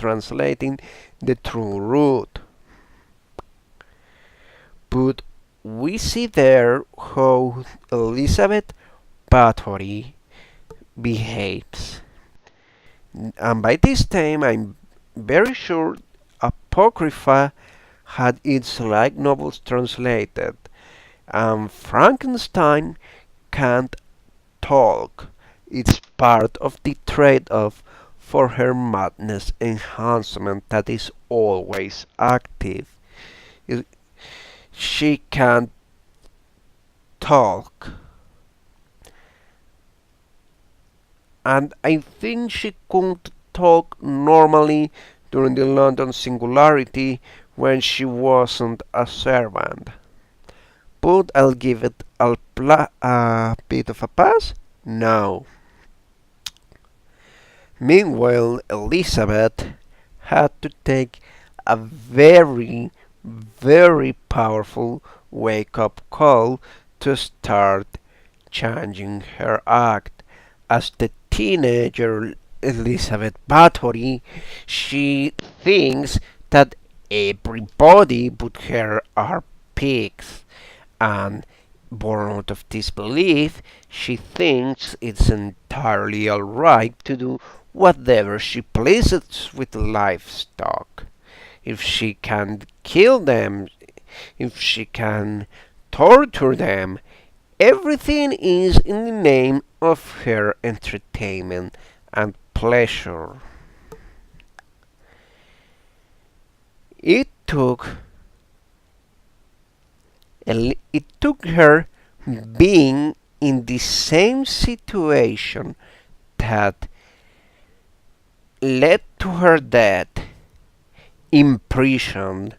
translating the true root. But we see there how Elizabeth Bathory behaves. And by this time, I'm very sure Apocrypha had its light novels translated, and Frankenstein can't talk. It's part of the trade-off for her madness enhancement that is always active. She can't talk. And I think she couldn't talk normally during the London Singularity when she wasn't a servant. But I'll give it a bit of a pass now. Meanwhile, Elizabeth had to take a very powerful wake up call to start changing her act. As the teenager Elizabeth Bathory, she thinks that everybody but her are pigs, and born out of this belief, she thinks it's entirely alright to do whatever she pleases with livestock. If she can kill them, if she can torture them, everything is in the name of her entertainment and pleasure. It took her being in the same situation that led to her death, imprisoned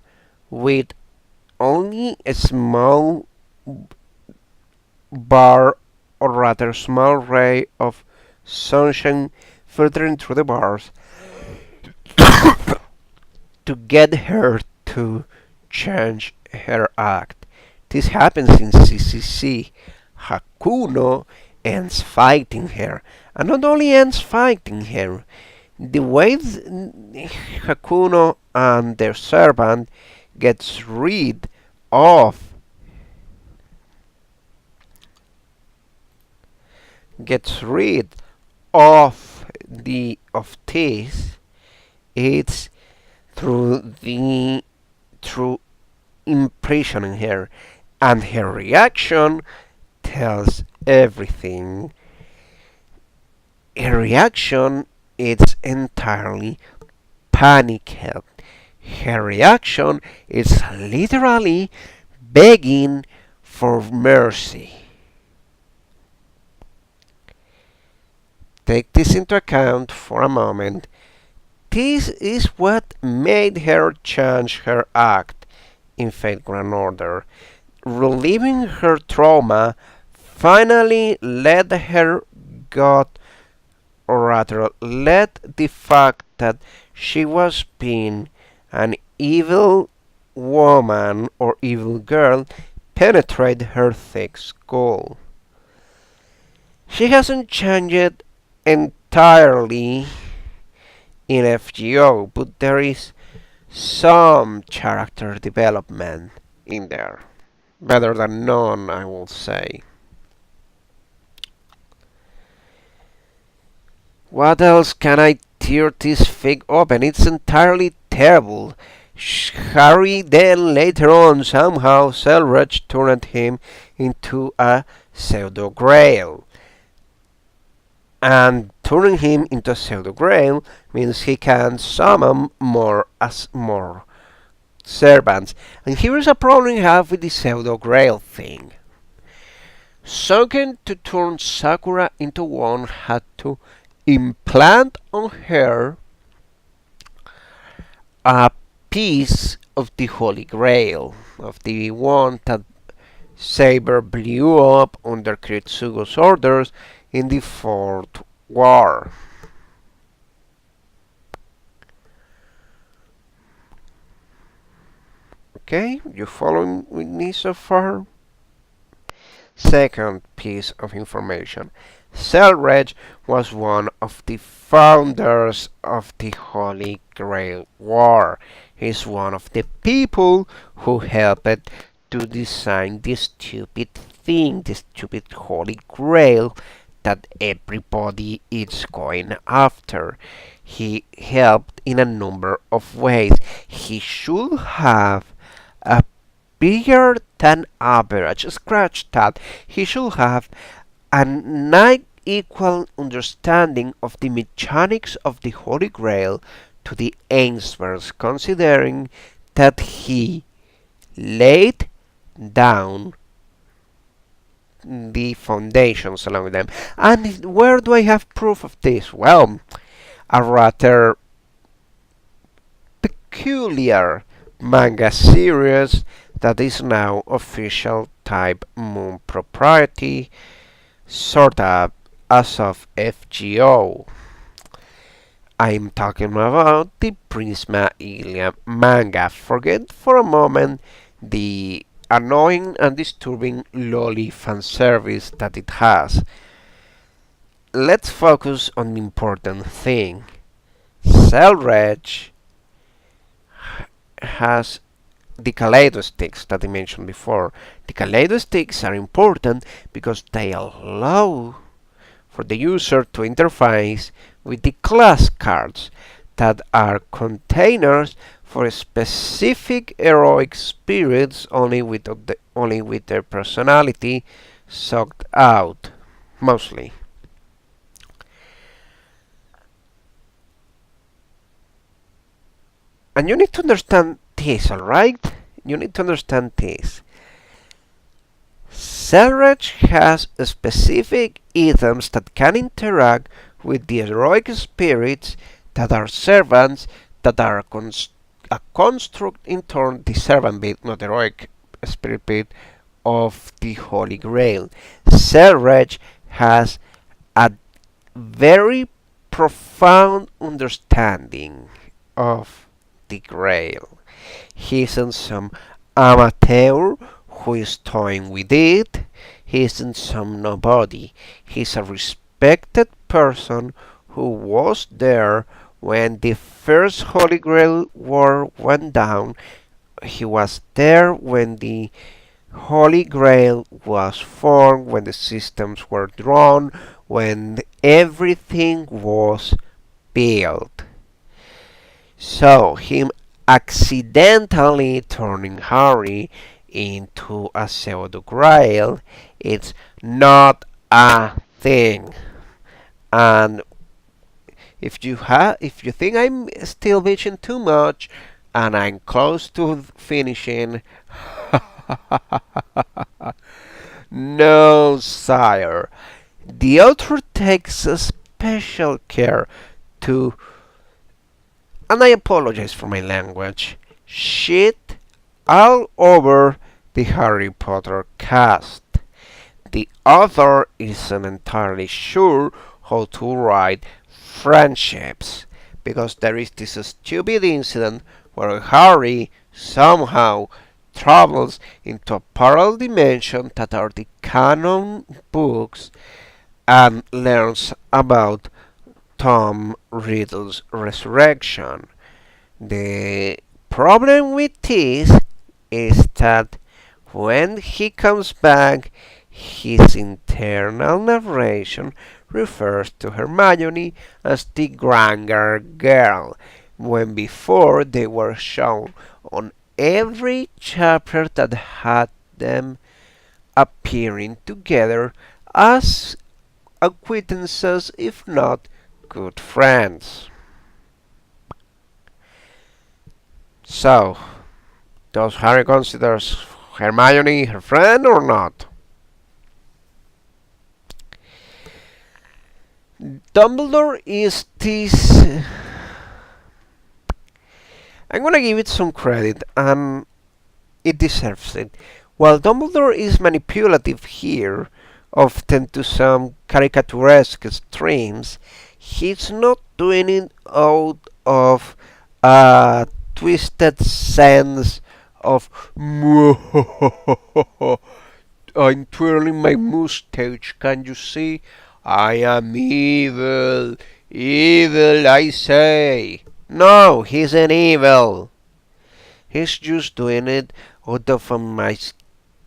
with only a small bar, or rather small ray of sunshine filtering through the bars, to get her to change her act. This happens in CCC. Hakuno ends fighting her, and not only ends fighting her, the way Hakuno and their servant gets rid of this, it's through imprisoning her, and her reaction tells everything. Her reaction is entirely panicked. Her reaction is literally begging for mercy. Take this into account for a moment. This is what made her change her act in Fate Grand Order. Relieving her trauma finally led her got, or rather led the fact that she was being an evil woman or evil girl penetrate her thick skull. She hasn't changed entirely in FGO, but there is some character development in there. Better than none, I will say. What else can I tear this fig open? It's entirely terrible. Harry then later on somehow Selridge turned him into a pseudo grail. And turning him into a pseudo grail means he can summon more servants. And here's a problem you have with the pseudo grail thing. Soken, to turn Sakura into one, had to implant on her a piece of the Holy Grail, of the one that Saber blew up under Kiritsugo's orders in the Fourth War. Okay, you following with me so far? Second piece of information. Selred was one of the founders of the Holy Grail War. He's one of the people who helped to design this stupid thing, this stupid Holy Grail that everybody is going after. He helped in a number of ways. He should have a bigger than average, scratch that. He should have a not equal understanding of the mechanics of the Holy Grail to the Nasuverse, considering that he laid down the foundations along with them. And where do I have proof of this? Well, a rather peculiar manga series that is now official Type Moon propriety, sort of as of FGO. I'm talking about the Prisma Ilia manga. Forget for a moment the annoying and disturbing lolly fanservice that it has. Let's focus on the important thing. Selred has the kaleidosticks that I mentioned before. The kaleidosticks are important because they allow for the user to interface with the class cards that are containers for specific heroic spirits only with their personality sucked out, mostly. And you need to understand this, alright? You need to understand this. Selred has specific items that can interact with the heroic spirits that are servants, that are a construct in turn, the servant bit, not heroic spirit bit, of the Holy Grail. Selred has a very profound understanding of the Grail. He isn't some amateur who is toying with it. He isn't some nobody. He's a respected person who was there when the first Holy Grail War went down. He was there when the Holy Grail was formed, when the systems were drawn, when everything was built. So him accidentally turning Harry into a pseudo Grail, it's not a thing. And if you think I'm still bitching too much and I'm close to finishing, no, sire. The author takes a special care to, and I apologize for my language, shit all over the Harry Potter cast. The author isn't entirely sure how to write friendships, because there is this stupid incident where Harry somehow travels into a parallel dimension that are the canon books and learns about Tom Riddle's resurrection. The problem with this is that when he comes back, his internal narration refers to Hermione as the Granger girl, when before they were shown on every chapter that had them appearing together as acquaintances, if not good friends. So, does Harry consider Hermione her friend or not? Dumbledore is this. I'm gonna give it some credit, and it deserves it. While Dumbledore is manipulative here, often to some caricaturesque extremes, he's not doing it out of a twisted sense of I'm twirling my mustache. Can you see? I am evil. Evil, I say. No, he's an evil. He's just doing it out of a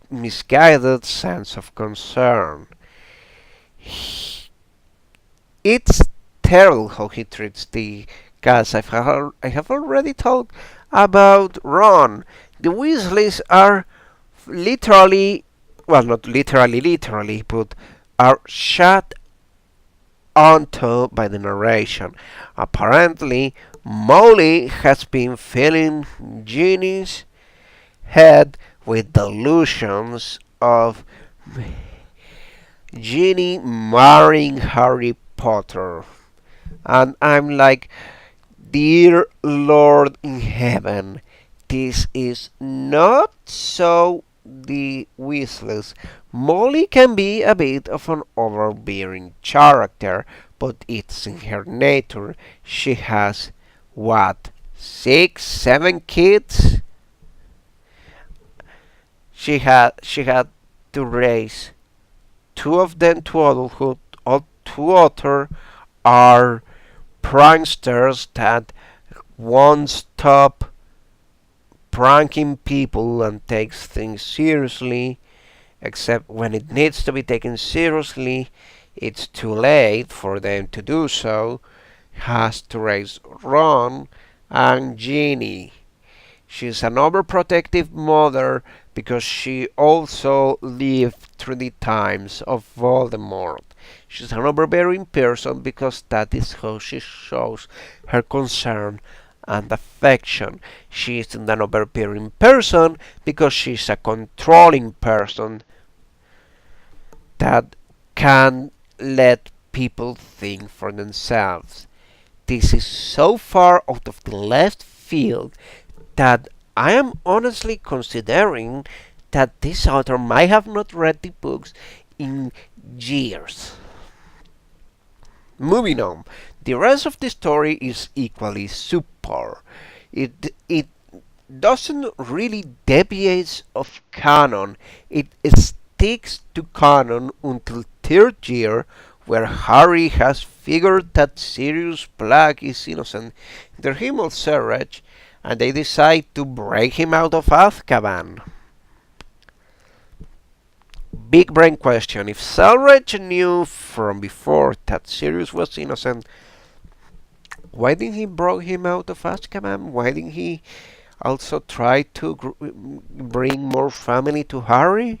misguided sense of concern. It's terrible how he treats the cats. I have already talked about Ron. The Weasleys are literally, well, not literally, but are shut onto by the narration. Apparently, Molly has been filling Ginny's head with delusions of Ginny marrying Harry Potter. And I'm like, dear Lord in heaven, this is not so the Weasleys. Molly can be a bit of an overbearing character, but it's in her nature. She has, what, 6, 7 kids? She had to raise two of them to adulthood. Two other are pranksters that won't stop pranking people and takes things seriously, except when it needs to be taken seriously, it's too late for them to do so. Has to raise Ron and Ginny. She's an overprotective mother because she also lived through the times of Voldemort. She's an overbearing person because that is how she shows her concern and affection. She isn't an overbearing person because she's a controlling person that can let people think for themselves. This is so far out of the left field that I am honestly considering that this author might have not read the books in years. Moving on, the rest of the story is equally super. It doesn't really deviate of canon. It sticks to canon until third year, where Harry has figured that Sirius Black is innocent. They're him of Serge, and they decide to break him out of Azkaban. Big brain question. If Selridge knew from before that Sirius was innocent, why didn't he break him out of Azkaban? Why didn't he also try to bring more family to Harry?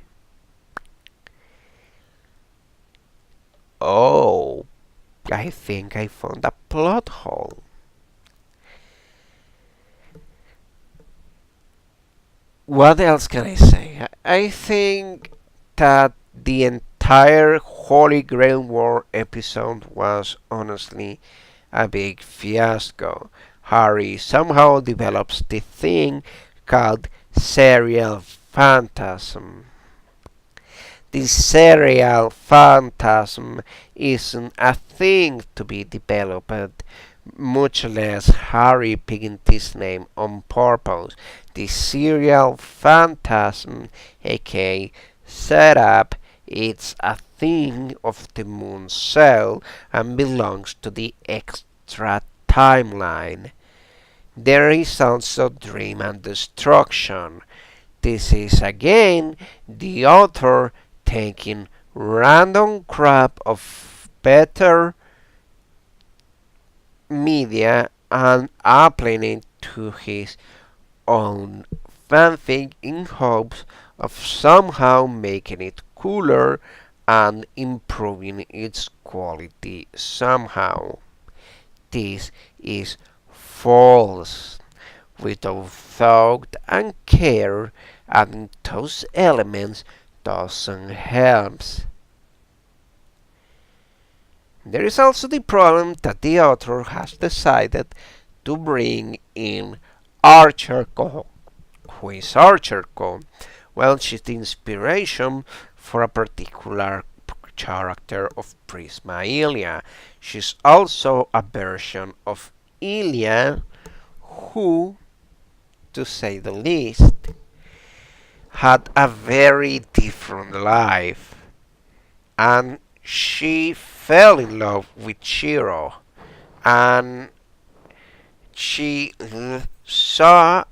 Oh, I think I found a plot hole. What else can I say? I think that the entire Holy Grail War episode was honestly a big fiasco. Harry somehow develops the thing called serial phantasm. This serial phantasm isn't a thing to be developed, much less Harry picking this name on purpose. The serial phantasm, aka setup, it's a thing of the moon cell and belongs to the extra timeline. There is also dream and destruction. This is again the author taking random crap of better media and applying it to his own fanfic in hopes of somehow making it cooler and improving its quality somehow. This is false. Without thought and care, adding those elements doesn't help. There is also the problem that the author has decided to bring in Archerko. Who is Archerko? Well, she's the inspiration for a particular character of Prisma Ilia. She's also a version of Ilia who, to say the least, had a very different life, and she fell in love with Shiro, and she saw